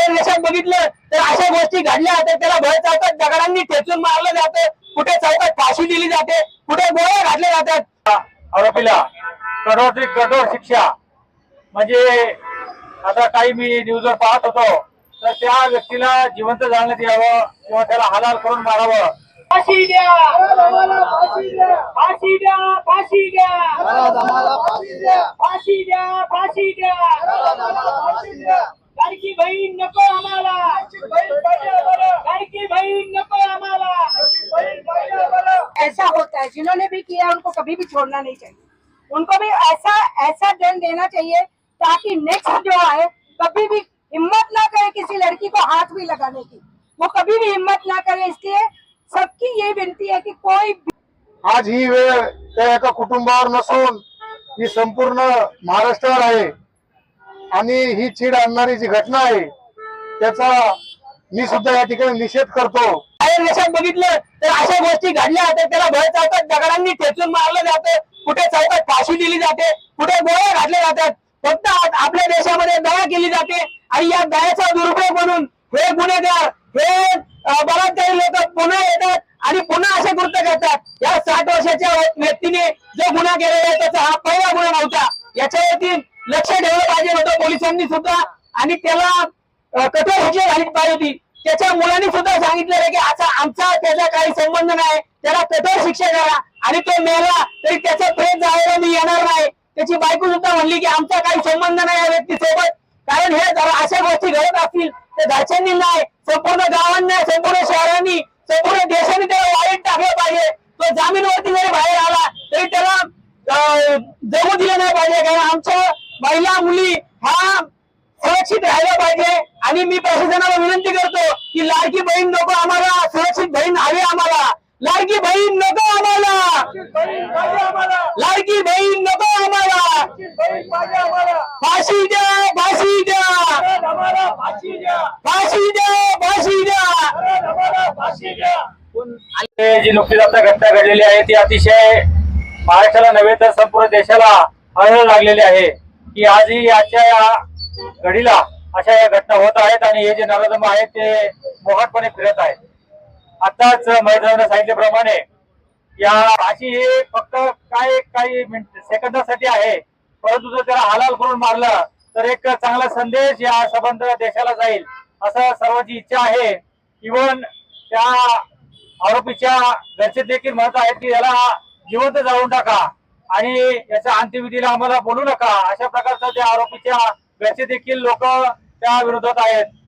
बाहेर देशात बघितलं तर अशा गोष्टी घडल्या तर त्याला भय चौकात दगडांनी ठेचून मारलं जातं, कुठे चौकात फाशी दिली जाते, कुठे गोळ्या घातल्या जातात। आरोपीला कठोर कठोर शिक्षा म्हणजे आता काही मी न्यूजवर पाहत होतो तर त्या व्यक्तीला जिवंत जाळण्यात यावं किंवा त्याला हालाल करून मारावं। फाशी द्या, फाशी द्या, फाशी द्या, फाशी द्या, फाशी द्या, फाशी द्या, फाशी द्या, फाशी द्या। लाडकी बहीण नको आम्हाला, लाडकी बहीण नको आम्हाला। ऐसा होता है, जिन्होंने भी किया उनको कभी भी छोड़ना नहीं चाहिए, उनको भी ऐसा ऐसा दंड देना चाहिए ताकि नेक्स्ट जो आए कभी भी हिम्मत ना करे किसी लड़की को हाथ भी लगाने की, वो कभी भी हिम्मत ना करे। इसलिए सबकी यही विनती है की कोई आज ही वेळ त्या एका कुटुंबावर नसून ही संपूर्ण महाराष्ट्रावर आहे आणि ही चीड आणणारी जी घटना आहे त्याचा मी सुद्धा या ठिकाणी निषेध करतो। बाहेर देशात बघितलं तर अशा गोष्टी घडल्या तर त्याला भय चौकात दगडांनी ठेचून मारलं जातं, कुठे चौकात फाशी दिली जाते, कुठे गोळ्या घातल्या जातात। फक्त आपल्या देशामध्ये दया केली जाते आणि या दयाचा दुरुपयोग म्हणून हे गुन्हेगार हे बलात्कारी लोक पुन्हा येतात आणि पुन्हा असे कृत्य करतात। या 60 वर्षाच्या व्यक्तीने जो गुन्हा केलेला आहे त्याचा हा पहिला गुन्हा नव्हता, याच्यावरती लक्ष ठेवलं पाहिजे होतं पोलिसांनी सुद्धा आणि त्याला कठोर शिक्षा झाली पाहिजे होती। त्याच्या मुलांनी सुद्धा सांगितलेलं की असा आमचा त्याचा काही संबंध नाही, त्याला कठोर शिक्षा करा आणि तो मेला तरी त्याचा प्रेत जायला मी येणार नाही। त्याची बायको सुद्धा म्हणली की आमचा काही संबंध नाही या व्यक्तीसोबत, कारण हे जर अशा गोष्टी घडत असतील तर घरच्यांनी नाही, संपूर्ण गावांनी, संपूर्ण शहरांनी, संपूर्ण देशाने त्याला वाईट टाकलं पाहिजे। तो जामीनवरती जरी बाहेर आला तरी त्याला जगू दिलं नाही पाहिजे, कारण आमच्या महिला मुली हा सुरक्षित राहिला पाहिजे। आणि मी प्रशासनाला विनंती करतो की लाडकी बहीण नको आम्हाला, सुरक्षित बहीण हवी आम्हाला, लाडकी बहीण नको आम्हाला, लाडकी बहीण नको आम्हाला, फाशी द्या, फाशी द्या, फाशी द्या, फाशी द्या, फाशी द्या। जी नुकतीच आता घटना घडलेली आहे ती अतिशय महाराष्ट्राला नव्हे तर संपूर्ण देशाला हळहळ लागलेली आहे की आजही आजच्या या घडीला अशा या घटना होत आहेत आणि हे जे नराधम आहेत ते मोहटपणे फिरत आहेत। आताच मैदानाने सांगितल्याप्रमाणे या फाशी हे फक्त काही सेकंदासाठी आहे, परंतु जर त्याला हालाल करून मारलं तर एक चांगला संदेश या संबंध देशाला जाईल असं सर्वांची इच्छा आहे। इव्हन त्या आरोपीच्या घरचे देखील म्हणत आहेत की याला जिवंत जाळून टाका आणि याच्या अंत्यविधीला आम्हाला बोलू नका, अशा प्रकारचं त्या आरोपीच्या घरचे देखील लोक त्या विरोधात आहेत।